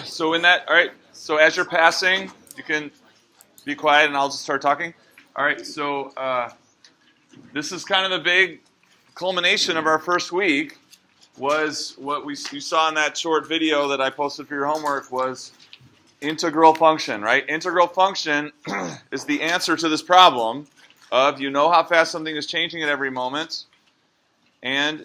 So in that, all right, so as you're passing, you can be quiet and I'll just start talking. All right, so this is kind of the big culmination of our first week, was what you saw in that short video that I posted for your homework was integral function, right? Integral function is the answer to this problem of you know how fast something is changing at every moment, and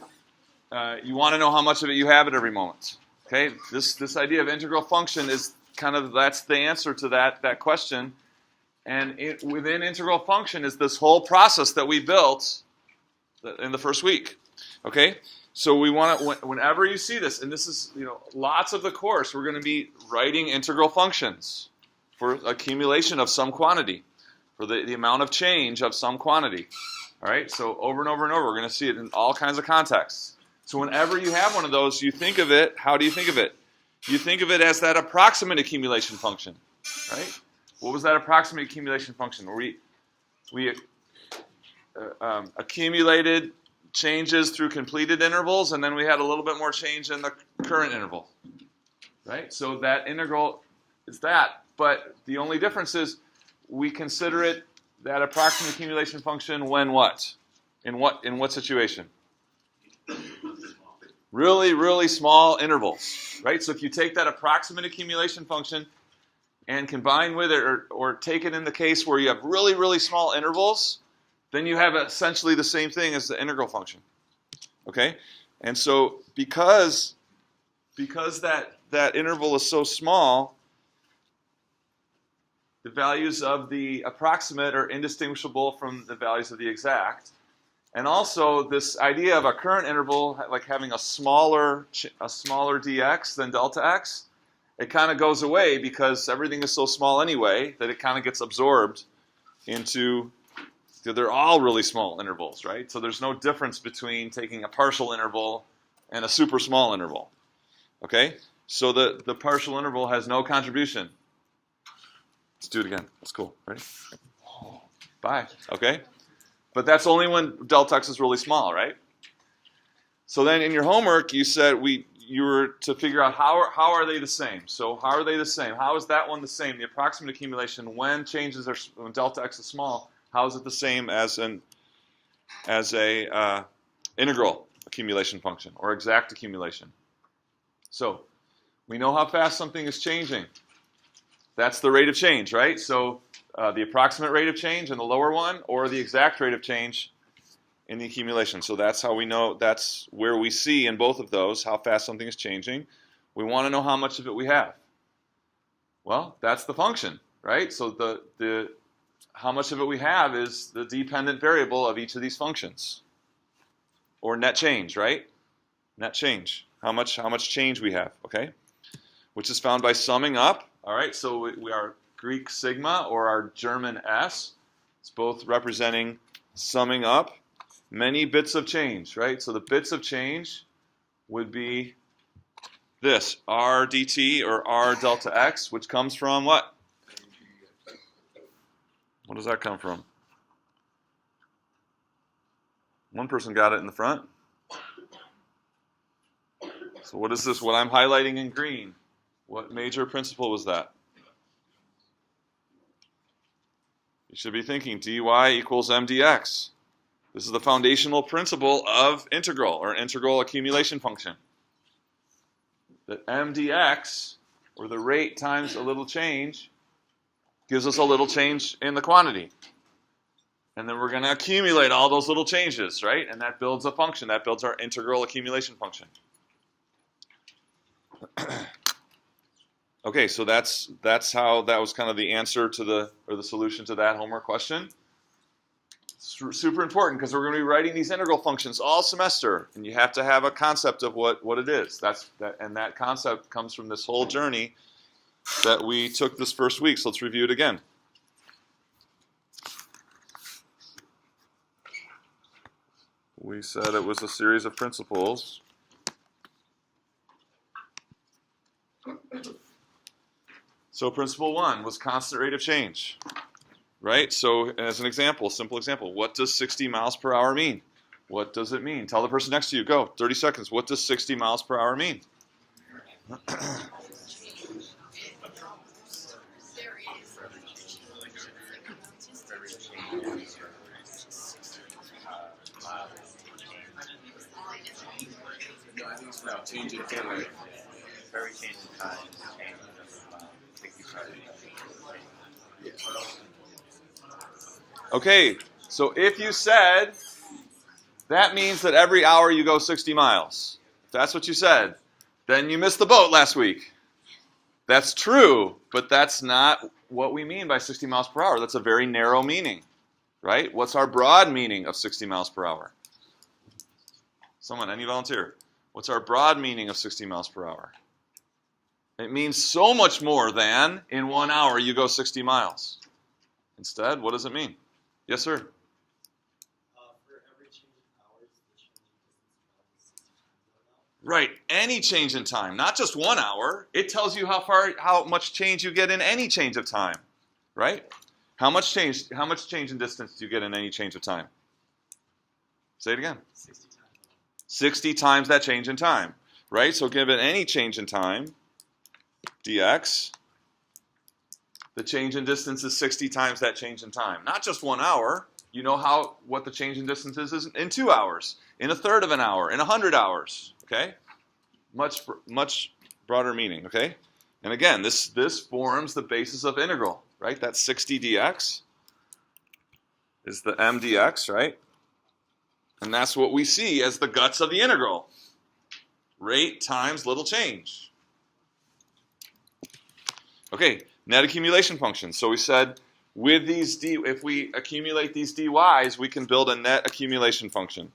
you want to know how much of it you have at every moment. Okay, this idea of integral function is kind of, that's the answer to that question. And within integral function is this whole process that we built in the first week. Okay, so we want to, whenever you see this, and this is, lots of the course, we're going to be writing integral functions for accumulation of some quantity, for the amount of change of some quantity. All right, so over and over and over, we're going to see it in all kinds of contexts. So whenever you have one of those, you think of it, how do you think of it? You think of it as that approximate accumulation function, right? What was that approximate accumulation function? Where we accumulated changes through completed intervals, and then we had a little bit more change in the current interval, right? So that integral is that, but the only difference is we consider it that approximate accumulation function when what? In what situation? Really, really small intervals, right? So if you take that approximate accumulation function and combine with it, or take it in the case where you have really, really small intervals, then you have essentially the same thing as the integral function. Okay? And so because that interval is so small, the values of the approximate are indistinguishable from the values of the exact. And also this idea of a current interval, like having a smaller dx than delta x, it kind of goes away because everything is so small anyway that it kind of gets absorbed into, they're all really small intervals, right? So there's no difference between taking a partial interval and a super small interval. Okay? So the partial interval has no contribution. Let's do it again. That's cool. Ready? Bye. Okay? But that's only when delta x is really small, right? So then in your homework, you said you were to figure out how are they the same. So how are they the same? How is that one the same? The approximate accumulation, when delta x is small, how is it the same as a integral accumulation function or exact accumulation? So we know how fast something is changing. That's the rate of change, right? So the approximate rate of change in the lower one, or the exact rate of change in the accumulation. So that's how we know, that's where we see in both of those how fast something is changing. We want to know how much of it we have. Well, that's the function, right? So the how much of it we have is the dependent variable of each of these functions. Or net change, right? Net change. How much change we have, okay? Which is found by summing up. All right, so we are Greek sigma or our German S. It's both representing summing up many bits of change, right? So the bits of change would be this, r dt or r delta x, which comes from what? What does that come from? One person got it in the front. So what is this? What I'm highlighting in green? What major principle was that? You should be thinking dy equals mdx. This is the foundational principle of integral, or integral accumulation function. That mdx, or the rate times a little change, gives us a little change in the quantity. And then we're going to accumulate all those little changes, right? And that builds a function. That builds our integral accumulation function. Okay, so that's how that was kind of the answer to the solution to that homework question. It's super important because we're going to be writing these integral functions all semester, and you have to have a concept of what it is. And that concept comes from this whole journey that we took this first week. So let's review it again. We said it was a series of principles. So principle 1 was constant rate of change, right? So as an example, simple example, what does 60 miles per hour mean? What does it mean? Tell the person next to you, go, 30 seconds. What does 60 miles per hour mean? No, change in time. Very change in time. Okay, so if you said that means that every hour you go 60 miles, if that's what you said, then you missed the boat last week. That's true, but that's not what we mean by 60 miles per hour. That's a very narrow meaning, right? What's our broad meaning of 60 miles per hour? Someone, any volunteer? What's our broad meaning of 60 miles per hour? It means so much more than in 1 hour you go 60 miles. Instead, what does it mean? Yes, sir? For every change in hours, the change in distance is 60 times 1 hour. Right, any change in time, not just 1 hour. It tells you how much change you get in any change of time, right? How much change in distance do you get in any change of time? Say it again. 60 times 1 hour. 60 times that change in time, right? So given any change in time, dx, the change in distance is 60 times that change in time. Not just 1 hour. You know what the change in distance is in 2 hours, in a third of an hour, in 100 hours. Okay, much broader meaning. Okay, and again, this forms the basis of integral, right? That 60 dx is the m dx, right? And that's what we see as the guts of the integral. Rate times little change. Okay, net accumulation function. So we said with these if we accumulate these dy's, we can build a net accumulation function.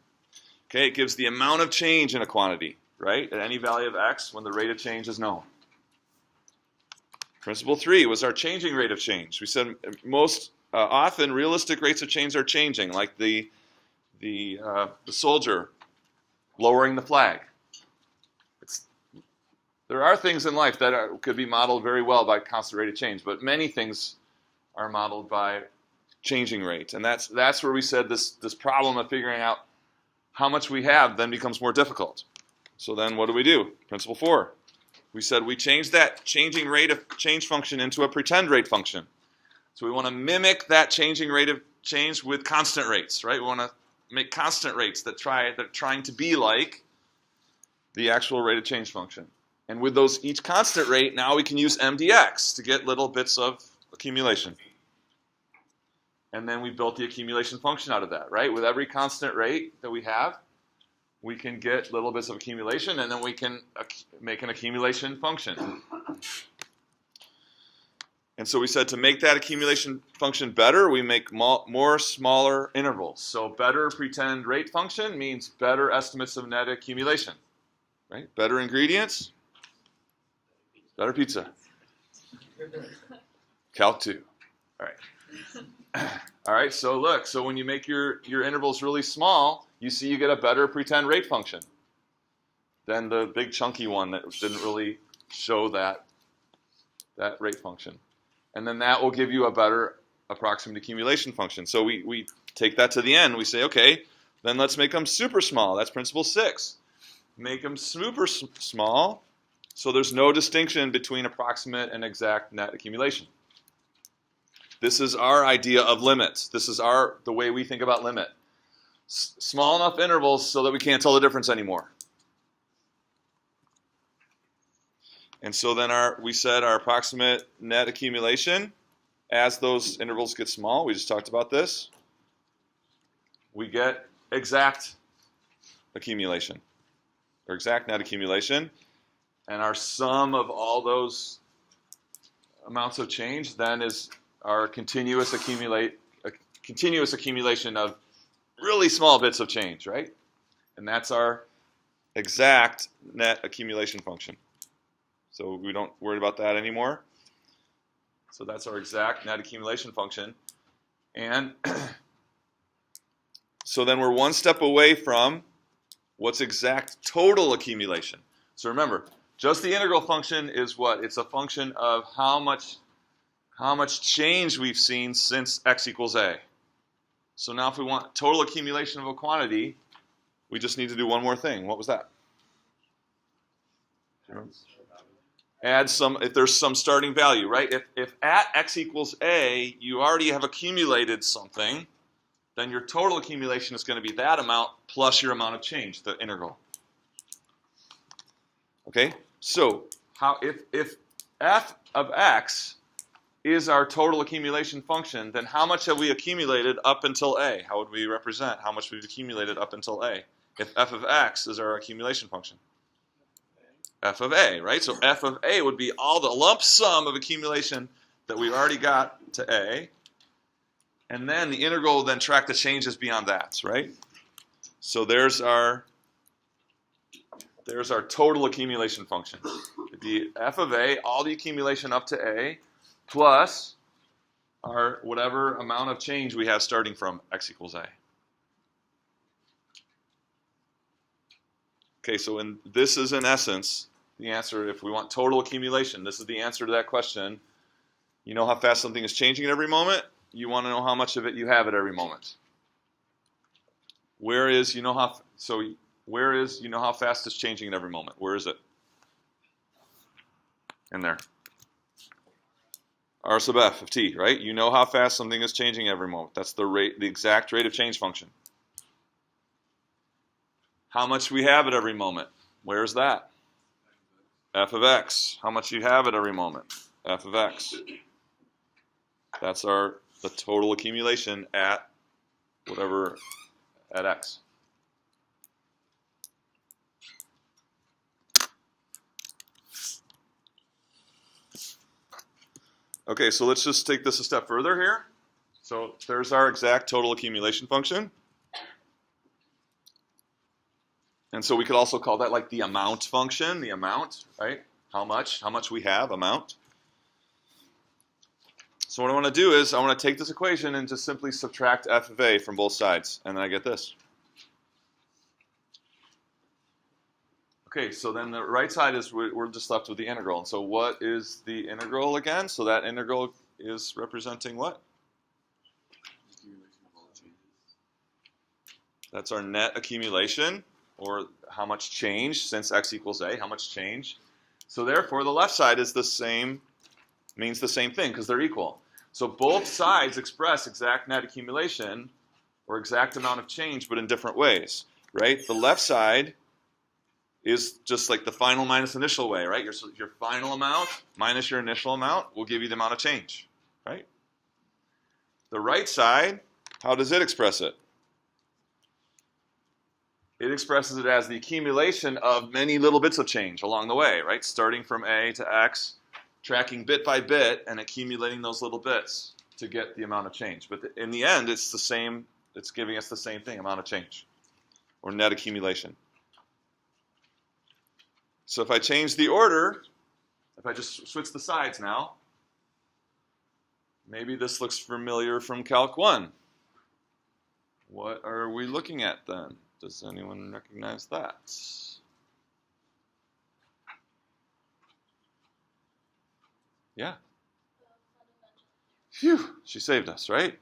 Okay, it gives the amount of change in a quantity, right? At any value of x when the rate of change is known. Principle 3 was our changing rate of change. We said most often realistic rates of change are changing, like the soldier lowering the flag. There are things in life that could be modeled very well by constant rate of change, but many things are modeled by changing rate. And that's where we said this problem of figuring out how much we have then becomes more difficult. So then what do? Principle 4. We said we change that changing rate of change function into a pretend rate function. So we want to mimic that changing rate of change with constant rates, right? We want to make constant rates that are trying to be like the actual rate of change function. And with each constant rate, now we can use m dx to get little bits of accumulation. And then we built the accumulation function out of that, right? With every constant rate that we have, we can get little bits of accumulation, and then we can make an accumulation function. And so we said to make that accumulation function better, we make more smaller intervals. So better pretend rate function means better estimates of net accumulation, right? Better ingredients, better pizza. Calc 2. All right. All right, so look, so when you make your intervals really small, you see you get a better pretend rate function than the big chunky one that didn't really show that rate function. And then that will give you a better approximate accumulation function. So we take that to the end. We say, okay, then let's make them super small. That's principle 6. Make them super small so there's no distinction between approximate and exact net accumulation. This is our idea of limits. This is the way we think about limit. Small enough intervals so that we can't tell the difference anymore. And so then we said our approximate net accumulation, as those intervals get small, we just talked about this, we get exact accumulation, or exact net accumulation. And our sum of all those amounts of change then is our continuous accumulation of really small bits of change, right? And that's our exact net accumulation function. So we don't worry about that anymore. So that's our exact net accumulation function. And so then we're one step away from what's exact total accumulation. So remember, just the integral function is what? It's a function of how much change we've seen since x equals a. So now if we want total accumulation of a quantity, we just need to do one more thing. What was that? Add some, if there's some starting value, right? If at x equals a, you already have accumulated something, then your total accumulation is going to be that amount plus your amount of change, the integral. Okay, so if f of x is our total accumulation function, then how much have we accumulated up until a? How would we represent how much we've accumulated up until a? If f of x is our accumulation function. F of a, right? So f of a would be all the lump sum of accumulation that we've already got to a, and then the integral will then track the changes beyond that, right? So there's our total accumulation function. It'd be f of a, all the accumulation up to a, plus our whatever amount of change we have starting from x equals a. Okay, so this is in essence the answer. If we want total accumulation, this is the answer to that question. You know how fast something is changing at every moment? You want to know how much of it you have at every moment. Where is you know how fast it's changing at every moment? Where is it? In there. R sub f of t, right? You know how fast something is changing every moment. That's the rate, the exact rate of change function. How much we have at every moment? Where's that? F of x. How much you have at every moment? F of x. That's the total accumulation at whatever, at x. Okay, so let's just take this a step further here. So there's our exact total accumulation function. And so we could also call that like the amount function, the amount, right? How much we have, amount. So what I want to do is I want to take this equation and just simply subtract f of a from both sides, and then I get this. Okay, so then the right side is we're just left with the integral. And so what is the integral again? So that integral is representing what? That's our net accumulation, or how much change since x equals a, how much change. So therefore the left side is the same, means the same thing because they're equal. So both sides express exact net accumulation or exact amount of change, but in different ways, right? The left side is just like the final minus initial way, right? Your final amount minus your initial amount will give you the amount of change, right? The right side, how does it express it? It expresses it as the accumulation of many little bits of change along the way, right? Starting from a to x, tracking bit by bit and accumulating those little bits to get the amount of change. But in the end, it's the same, it's giving us the same thing, amount of change, or net accumulation. So if I change the order, if I just switch the sides now, maybe this looks familiar from Calc 1. What are we looking at then? Does anyone recognize that? Yeah. Phew, she saved us, right?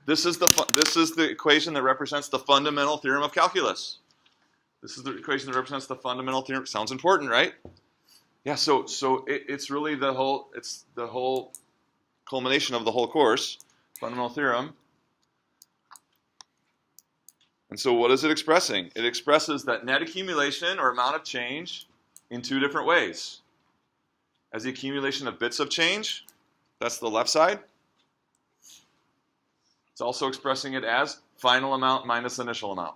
This is the equation that represents the fundamental theorem of calculus. This is the equation that represents the fundamental theorem. Sounds important, right? Yeah. So it's really the whole culmination of the whole course, fundamental theorem. And so what is it expressing? It expresses that net accumulation or amount of change in two different ways. As the accumulation of bits of change, that's the left side. It's also expressing it as final amount minus initial amount.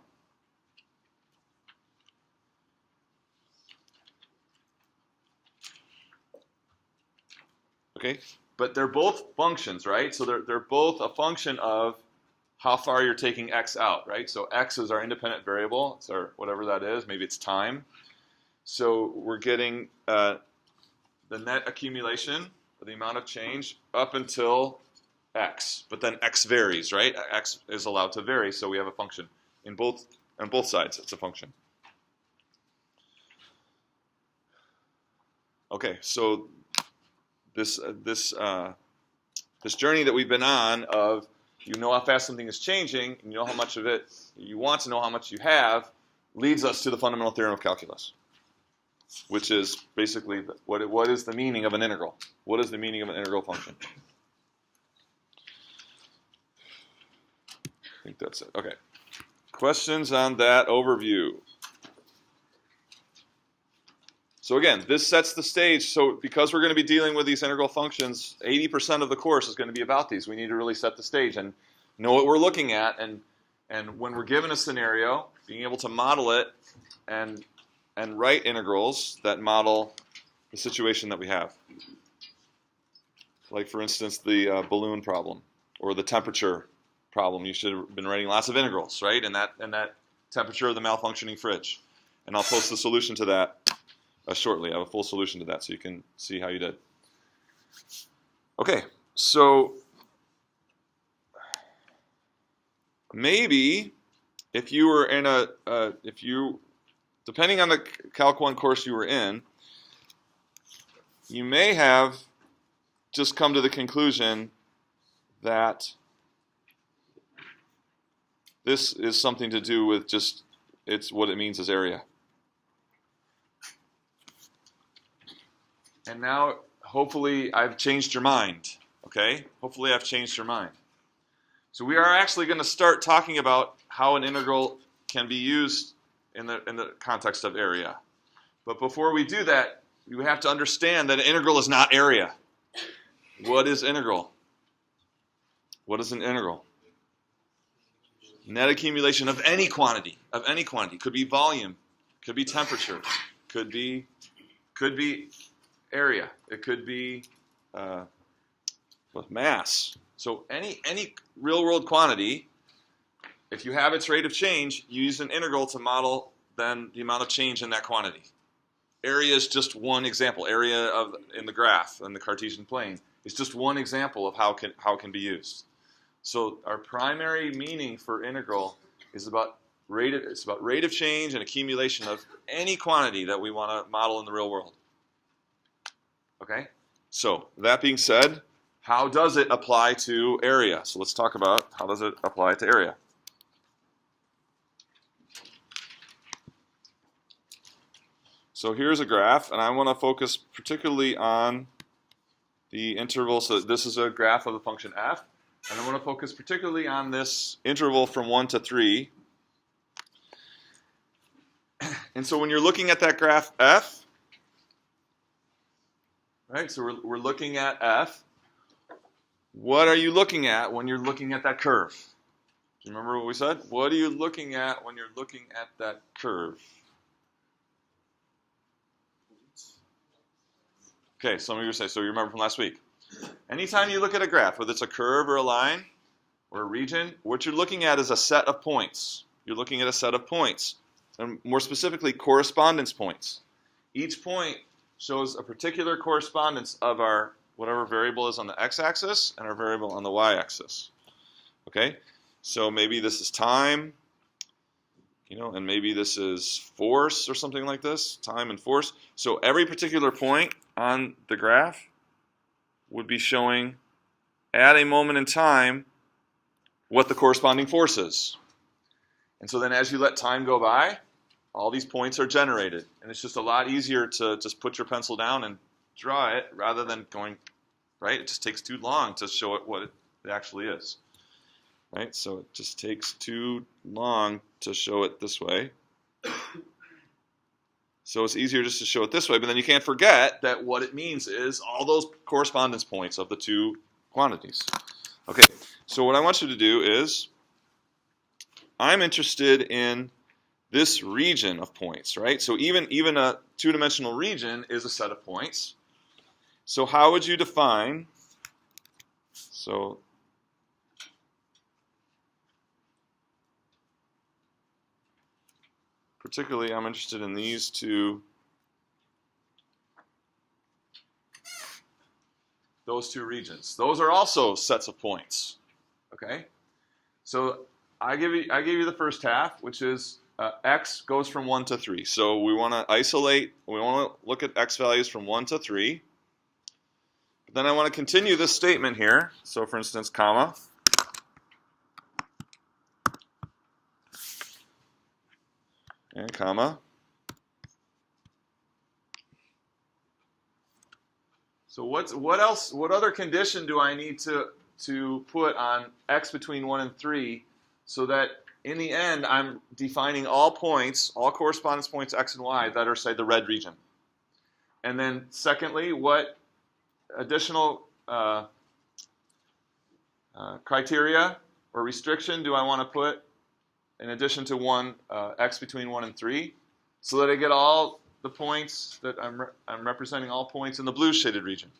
Okay, but they're both functions, right? So they're both a function of how far you're taking x out, right? So x is our independent variable, it's our whatever that is, maybe it's time. So we're getting the net accumulation, or the amount of change, up until x. But then x varies, right? X is allowed to vary, so we have a function. On both sides, it's a function. Okay, so this journey that we've been on of you know how fast something is changing, and you know how much of it you want to know how much you have, leads us to the fundamental theorem of calculus, which is basically what is the meaning of an integral? What is the meaning of an integral function? I think that's it. Okay. Questions on that overview? So again, this sets the stage. So because we're going to be dealing with these integral functions, 80% of the course is going to be about these. We need to really set the stage and know what we're looking at. And when we're given a scenario, being able to model it and write integrals that model the situation that we have. Like, for instance, the balloon problem or the temperature problem. You should have been writing lots of integrals, right? And that temperature of the malfunctioning fridge. And I'll post the solution to that shortly. I have a full solution to that so you can see how you did. Okay, so maybe if you were in depending on the Calc 1 course you were in, you may have just come to the conclusion that this is something to do with just what it means as area. And now, hopefully, I've changed your mind. Okay? Hopefully, I've changed your mind. So we are actually going to start talking about how an integral can be used in the context of area. But before we do that, you have to understand that an integral is not area. What is integral? What is an integral? Net accumulation of any quantity. Of any quantity. Could be volume. Could be temperature. Could be area. It could be mass. So any real-world quantity, if you have its rate of change, you use an integral to model then the amount of change in that quantity. Area is just one example. Area in the graph, in the Cartesian plane, is just one example of how it can be used. So our primary meaning for integral is about rate of change and accumulation of any quantity that we want to model in the real world. Okay? So that being said, how does it apply to area? So let's talk about how does it apply to area. So here's a graph, and I want to focus particularly on the interval. So this is a graph of the function f, and I want to focus particularly on this interval from 1 to 3. And so when you're looking at that graph f, right, so we're looking at f, what are you looking at when you're looking at that curve? Do you remember what we said? What are you looking at when you're looking at that curve? Okay, some of you say, so you remember from last week. Anytime you look at a graph, whether it's a curve or a line or a region, what you're looking at is a set of points. You're looking at a set of points, and more specifically, correspondence points. Each point shows a particular correspondence of our whatever variable is on the x-axis and our variable on the y-axis. Okay, so maybe this is time, and maybe this is force or something like this, time and force. So every particular point on the graph would be showing at a moment in time what the corresponding force is. And so then as you let time go by, all these points are generated. And it's just a lot easier to just put your pencil down and draw it rather than going, right? It just takes too long to show it what it actually is. Right? So it just takes too long to show it this way. So it's easier just to show it this way, but then you can't forget that what it means is all those correspondence points of the two quantities. Okay, so what I want you to do is, I'm interested in this region of points, right? So even a two-dimensional region is a set of points. So how would you define, so particularly, I'm interested in these those two regions. Those are also sets of points. Okay, so I give you the first half, which is x goes from 1 to 3. So we want to isolate. We want to look at x values from 1 to 3. But then I want to continue this statement here. So for instance, comma. And comma. So what else? What other condition do I need to put on x between 1 and 3 so that in the end I'm defining all points, all correspondence points x and y that are, say, the red region? And then secondly, what additional criteria or restriction do I want to put in addition to one x between 1 and 3, so that I get all the points that I'm representing all points in the blue shaded region.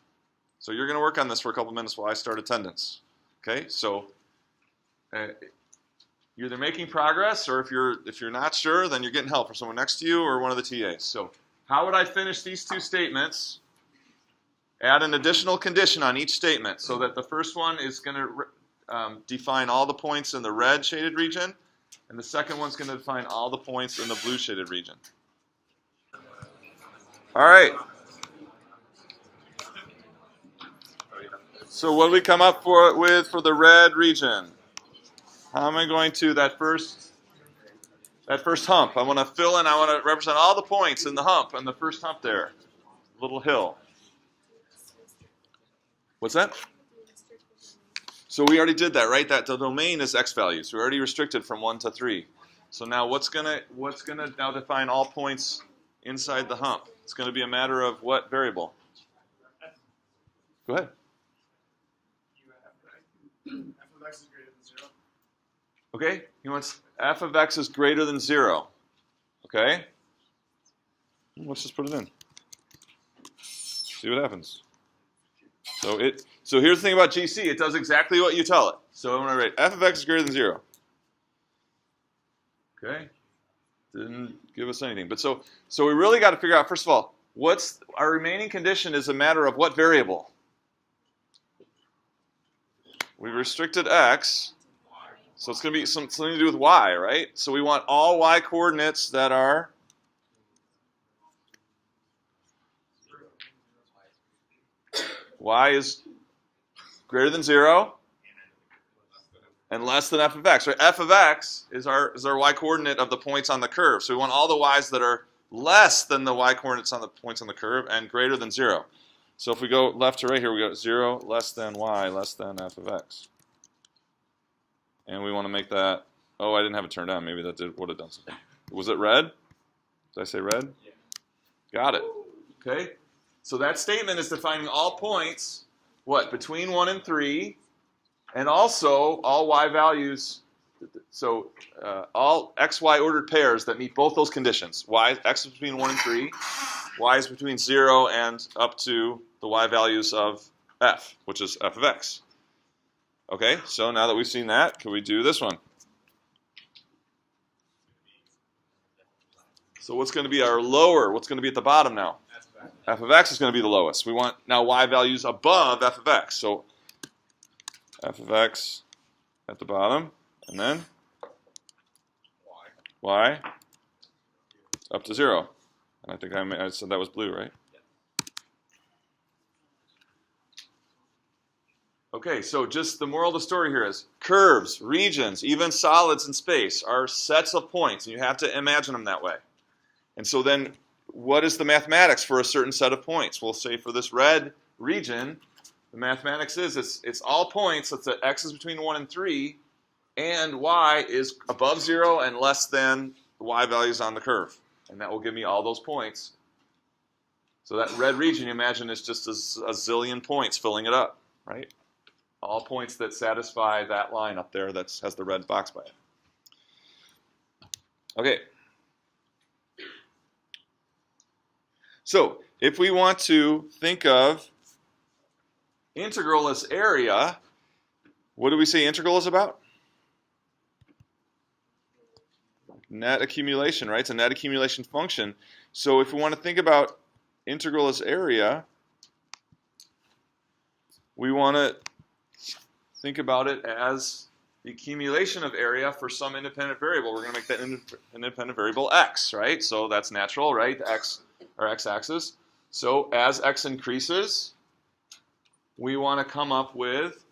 So you're going to work on this for a couple minutes while I start attendance. Okay, so you're either making progress, or if you're not sure, then you're getting help from someone next to you or one of the TAs. So how would I finish these two statements? Add an additional condition on each statement, so that the first one is going to define all the points in the red shaded region, and the second one's going to define all the points in the blue shaded region. All right. So what do we come up with for the red region? How am I going to that first hump? I want to fill in. I want to represent all the points in the hump, on the first hump there, little hill. What's that? So we already did that, right? That the domain is x values. We're already restricted from 1 to 3. So now what's gonna now define all points inside the hump? It's going to be a matter of what variable? Go ahead. F of x is greater than 0. Okay, he wants f of x is greater than 0. Okay? Let's just put it in. See what happens. So here's the thing about GC. It does exactly what you tell it. So I'm going to write f of x is greater than 0. Okay? Didn't give us anything. But so we really got to figure out, first of all, what's our remaining condition is a matter of what variable? We restricted x, so it's going to be something to do with y, right? So we want all y coordinates that are y is greater than 0 and less than f of x. Right? F of x is our y coordinate of the points on the curve. So we want all the y's that are less than the y coordinates on the points on the curve and greater than 0. So if we go left to right here, we go 0 less than y less than f of x. And we want to make that, oh, I didn't have it turned on. Maybe that would have done something. Was it red? Did I say red? Yeah. Got it. Okay. So that statement is defining all points, what, between 1 and 3, and also all y values, so all xy ordered pairs that meet both those conditions. X is between 1 and 3, y is between 0 and up to the y values of f, which is f of x. Okay, so now that we've seen that, can we do this one? So what's going to be our lower? What's going to be at the bottom now? F of x is going to be the lowest. We want now y values above f of x. So f of x at the bottom, and then y up to 0. And I think I said that was blue, right? Okay, so just the moral of the story here is curves, regions, even solids in space are sets of points, and you have to imagine them that way. And so then what is the mathematics for a certain set of points? We'll say for this red region, the mathematics is it's all points such that x is between 1 and 3, and y is above 0 and less than the y values on the curve. And that will give me all those points. So that red region, you imagine, is just a zillion points filling it up, right? All points that satisfy that line up there that has the red box by it. Okay. So if we want to think of integral as area, what do we say integral is about? Net accumulation, right? It's a net accumulation function. So if we want to think about integral as area, we want to think about it as the accumulation of area for some independent variable. We're going to make that independent variable x, right? So that's natural, right? X, our x-axis. So as x increases, we want to come up with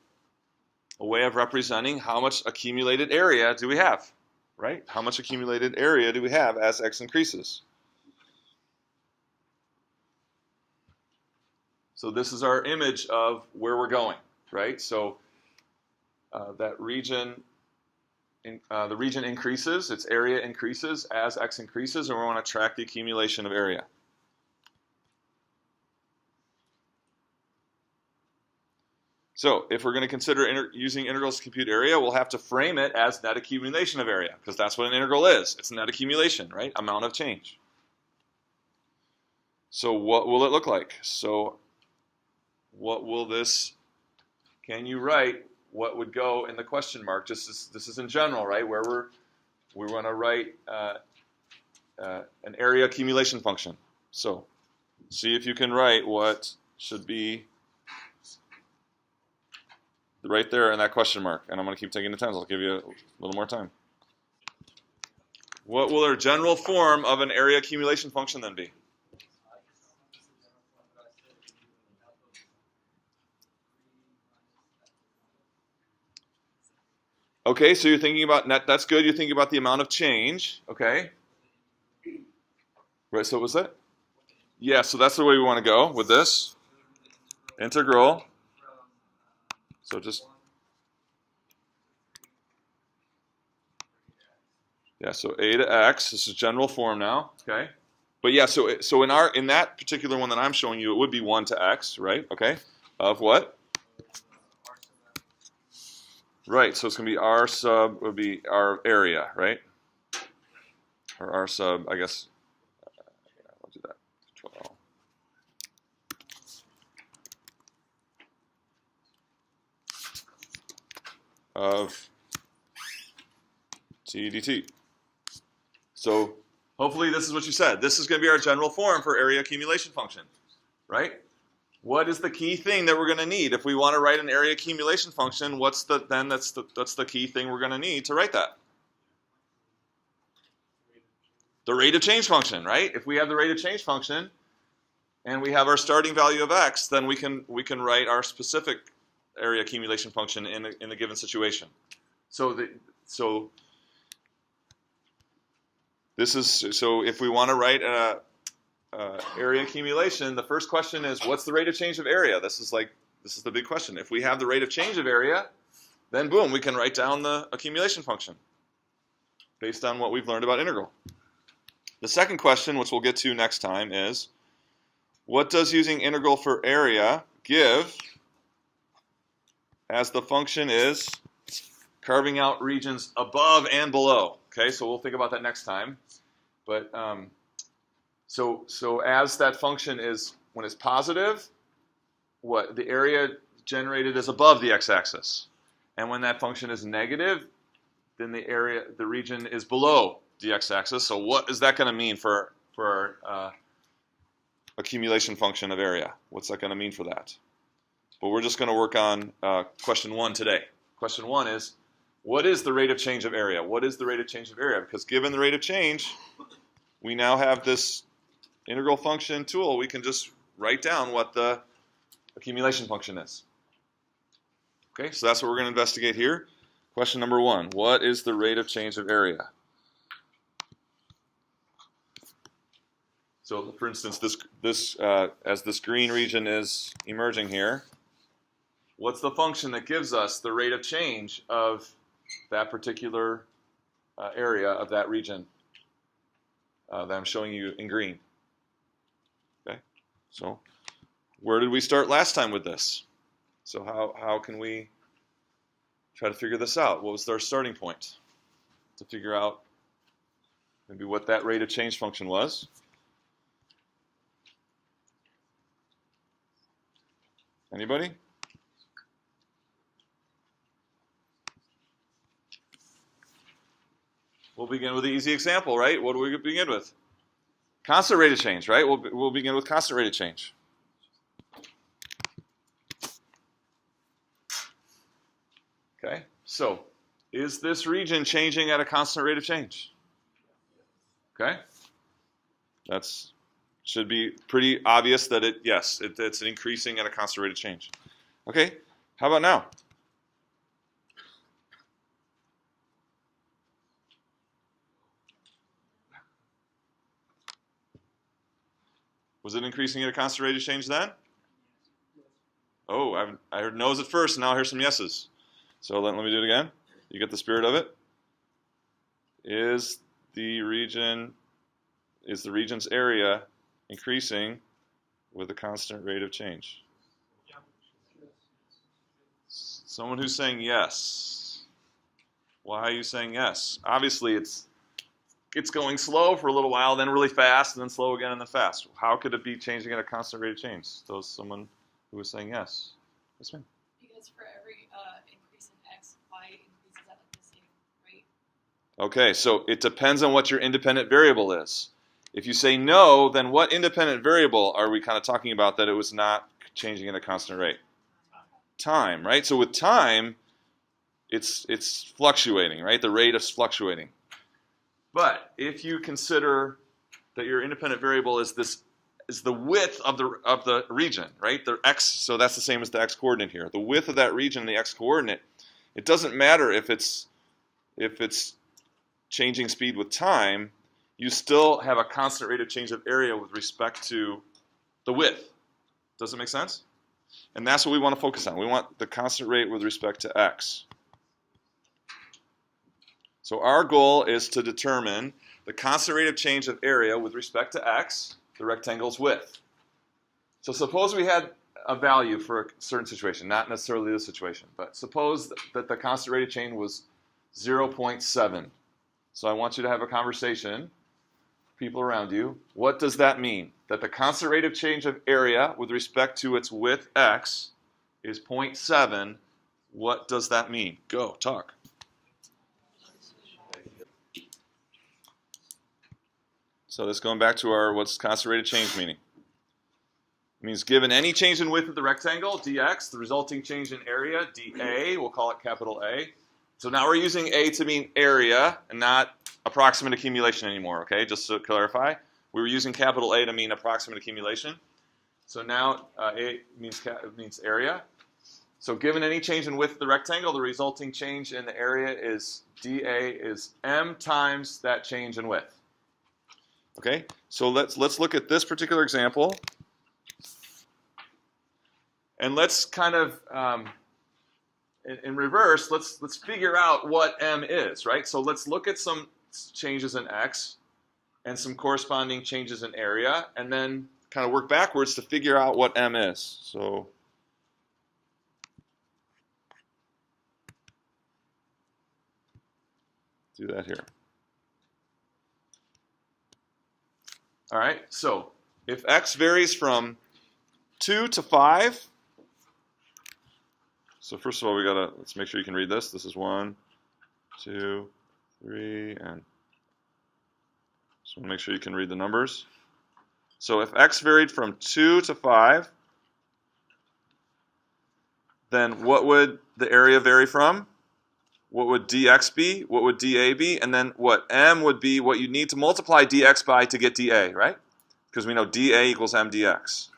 a way of representing how much accumulated area do we have, right? How much accumulated area do we have as x increases? So this is our image of where we're going, right? So that region, the region increases, its area increases as x increases, and we want to track the accumulation of area. So if we're going to consider using integrals to compute area, we'll have to frame it as net accumulation of area, because that's what an integral is. It's net accumulation, right? Amount of change. So what will it look like? So what will this, can you write what would go in the question mark? This is in general, right? Where we want to write an area accumulation function. So see if you can write what should be right there in that question mark. And I'm going to keep taking the times. I'll give you a little more time. What will our general form of an area accumulation function then be? Okay, so you're thinking about net. That's good. You're thinking about the amount of change. Okay. Right, so what was that? Yeah, so that's the way we want to go with this. Integral. So just, yeah, so a to x. This is general form now. Okay. But yeah, so in that particular one that I'm showing you, it would be 1 to x, right? Okay. Of what? Right, so it's going to be r sub would be our area, right? Or r sub, I guess. I'll do that. 12. Of t dt. So hopefully this is what you said. This is going to be our general form for area accumulation function, right? What is the key thing that we're going to need if we want to write an area accumulation function? That's the key thing we're going to need to write that. The rate of change function, right? If we have the rate of change function and we have our starting value of x, then we can write our specific area accumulation function in a given situation. So if we want to write area accumulation, the first question is, what's the rate of change of area? This is the big question. If we have the rate of change of area, then boom, we can write down the accumulation function based on what we've learned about integral. The second question, which we'll get to next time, is what does using integral for area give as the function is carving out regions above and below? Okay, so we'll think about that next time. But so as that function is, when it's positive, what the area generated is above the x-axis, and when that function is negative, then the region is below the x-axis. So what is that going to mean for our accumulation function of area? What's that going to mean for that? But we're just going to work on question 1 today. Question 1 is, what is the rate of change of area? What is the rate of change of area? Because given the rate of change, we now have this integral function tool. We can just write down what the accumulation function is. Okay, so that's what we're going to investigate here. Question number 1, what is the rate of change of area? So for instance, as this green region is emerging here, what's the function that gives us the rate of change of that particular area of that region that I'm showing you in green? Okay, so where did we start last time with this? So how can we try to figure this out? What was our starting point to figure out maybe what that rate of change function was? Anybody? We'll begin with the easy example, right? What do we begin with? Constant rate of change, right? We'll begin with constant rate of change. Okay, so is this region changing at a constant rate of change? Okay, that's should be pretty obvious that it's increasing at a constant rate of change. Okay, how about now? Was it increasing at a constant rate of change then? Oh, I heard no's at first, and now I hear some yeses. So let me do it again. You get the spirit of it? Is the region's area increasing with a constant rate of change? Someone who's saying yes. Why are you saying yes? Obviously, it's going slow for a little while, then really fast, and then slow again, and then fast. How could it be changing at a constant rate of change? Someone who was saying yes. Yes, ma'am. Because for every increase in x, y increases at like the same rate. Okay, so it depends on what your independent variable is. If you say no, then what independent variable are we kind of talking about that it was not changing at a constant rate? Time, right? So with time, it's fluctuating, right? The rate is fluctuating. But if you consider that your independent variable is the width of the region, right? The x, so that's the same as the x-coordinate here. The width of that region, the x-coordinate, it doesn't matter if it's changing speed with time, you still have a constant rate of change of area with respect to the width. Does it make sense? And that's what we want to focus on. We want the constant rate with respect to x. So our goal is to determine the constant rate of change of area with respect to x, the rectangle's width. So suppose we had a value for a certain situation, not necessarily this situation, but suppose that the constant rate of change was 0.7. So I want you to have a conversation, people around you. What does that mean? That the constant rate of change of area with respect to its width x is 0.7. What does that mean? Go, talk. So this going back to our what's constant rate of change meaning. It means given any change in width of the rectangle, dx, the resulting change in area, dA, we'll call it capital A. So now we're using A to mean area and not approximate accumulation anymore, okay? Just to clarify. We were using capital A to mean approximate accumulation. So now A means area. So given any change in width of the rectangle, the resulting change in the area is dA is m times that change in width. Okay, so let's look at this particular example, and let's kind of in reverse. Let's figure out what m is, right? So let's look at some changes in x and some corresponding changes in area, and then kind of work backwards to figure out what m is. So do that here. All right, so if x varies from 2 to 5, so first of all, let's make sure you can read this. This is 1, 2, 3, and just want to make sure you can read the numbers. So if x varied from 2 to 5, then what would the area vary from? What would dx be? What would dA be? And then what m would be what you need to multiply dx by to get dA, right? Because we know dA equals m dx.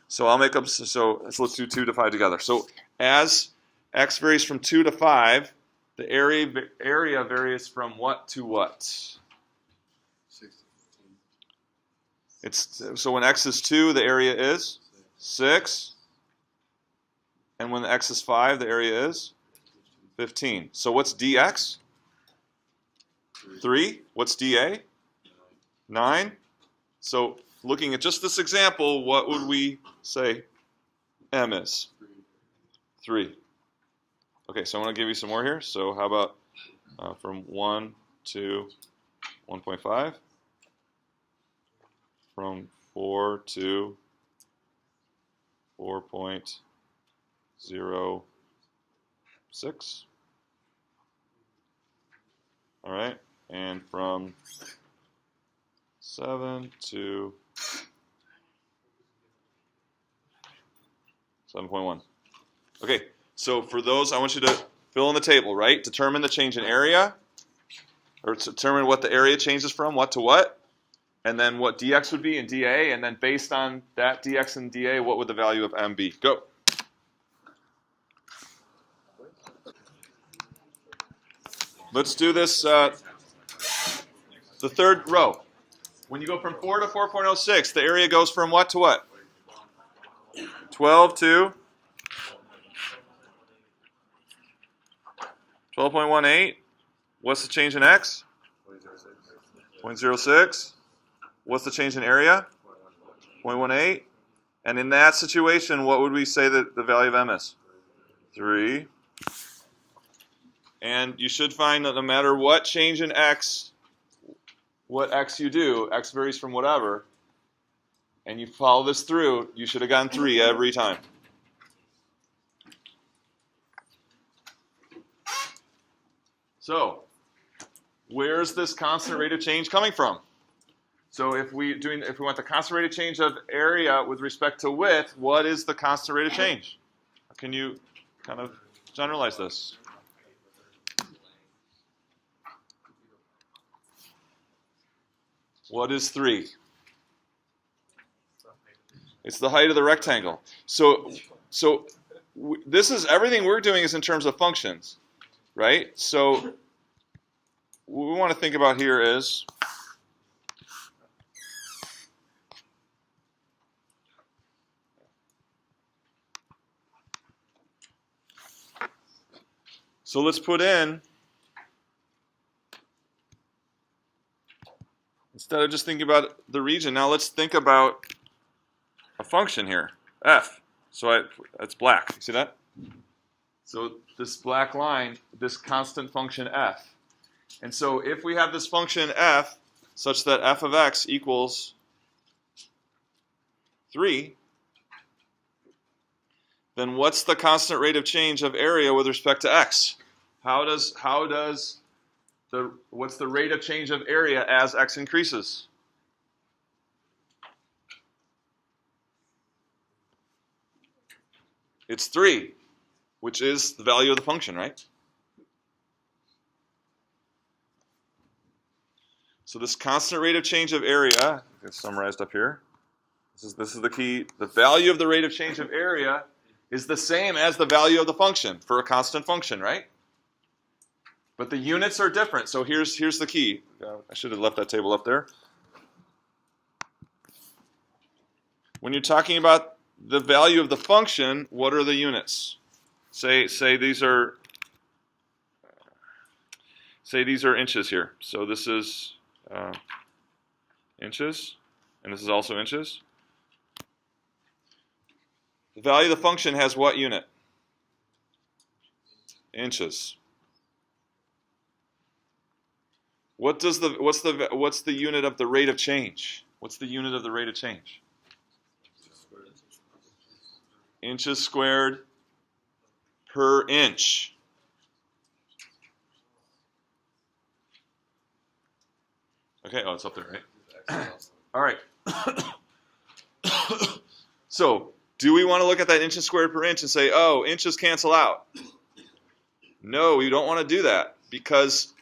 So I'll make up, so let's do 2 to 5 together. So as x varies from 2 to 5, the area varies from what to what? 6 to 15. So when x is 2, the area is 6. And when x is 5, the area is 15. So what's dx? 3. What's dA? 9. So looking at just this example, what would we say m is? 3. Okay, so I'm going to give you some more here. So how about from 1 to 1.5? From 4 to 4.06. All right, and from 7 to 7.1. Okay, so for those, I want you to fill in the table, right? Determine the change in area, or determine what the area changes from, what to what, and then what dx would be and dA, and then based on that dx and dA, what would the value of m be? Go. Let's do this, the third row. When you go from 4 to 4.06, the area goes from what to what? 12 to 12.18. What's the change in x? 0.06. What's the change in area? 0.18. And in that situation, what would we say that the value of m is? 3. And you should find that no matter what change in x, what x you do, x varies from whatever, and you follow this through, you should have gotten 3 every time. So, where's this constant rate of change coming from? So if we want the constant rate of change of area with respect to width, what is the constant rate of change? Can you kind of generalize this? What is 3? It's the height of the rectangle. So this is everything we're doing is in terms of functions, right? So what we want to think about here is so let's put in, instead of just thinking about the region, now let's think about a function here, f. So it's black. You see that? So this black line, this constant function f. And so if we have this function f such that f of x equals 3, then what's the constant rate of change of area with respect to x? What's the rate of change of area as x increases? It's 3, which is the value of the function, right? So this constant rate of change of area, it's summarized up here. This is the key. The value of the rate of change of area is the same as the value of the function for a constant function, right? But the units are different. So here's the key. I should have left that table up there. When you're talking about the value of the function, what are the units? Say these are inches here. So this is inches, and this is also inches. The value of the function has what unit? Inches. What's the unit of the rate of change? What's the unit of the rate of change? Inches squared per inch. Okay, oh, it's up there, right? All right. So, do we want to look at that inches squared per inch and say, oh, inches cancel out? No, we don't want to do that because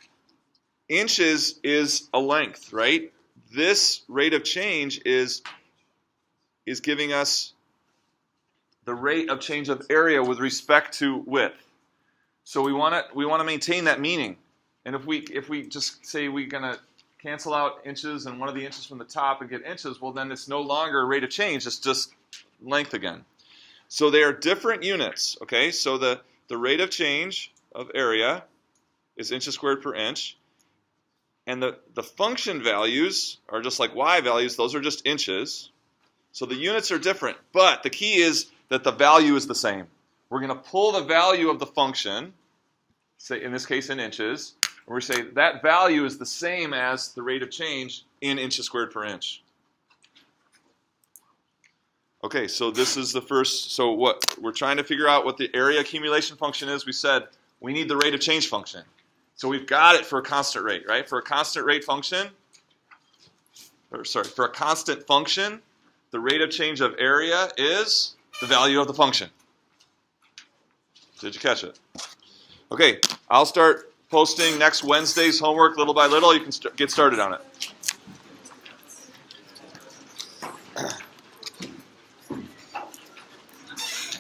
inches is a length, right? This rate of change is giving us the rate of change of area with respect to width. So we want to maintain that meaning. And if we just say we're going to cancel out inches and one of the inches from the top and get inches, well then it's no longer a rate of change, it's just length again. So they are different units, okay? So the rate of change of area is inches squared per inch. And the function values are just like y values, those are just inches. So the units are different, but the key is that the value is the same. We're going to pull the value of the function, say in this case in inches, and we say that value is the same as the rate of change in inches squared per inch. Okay, so this is the first, so what we're trying to figure out what the area accumulation function is. We said we need the rate of change function. So we've got it for a constant rate, right? For a constant rate function, for a constant function, the rate of change of area is the value of the function. Did you catch it? Okay, I'll start posting next Wednesday's homework little by little. You can get started on it.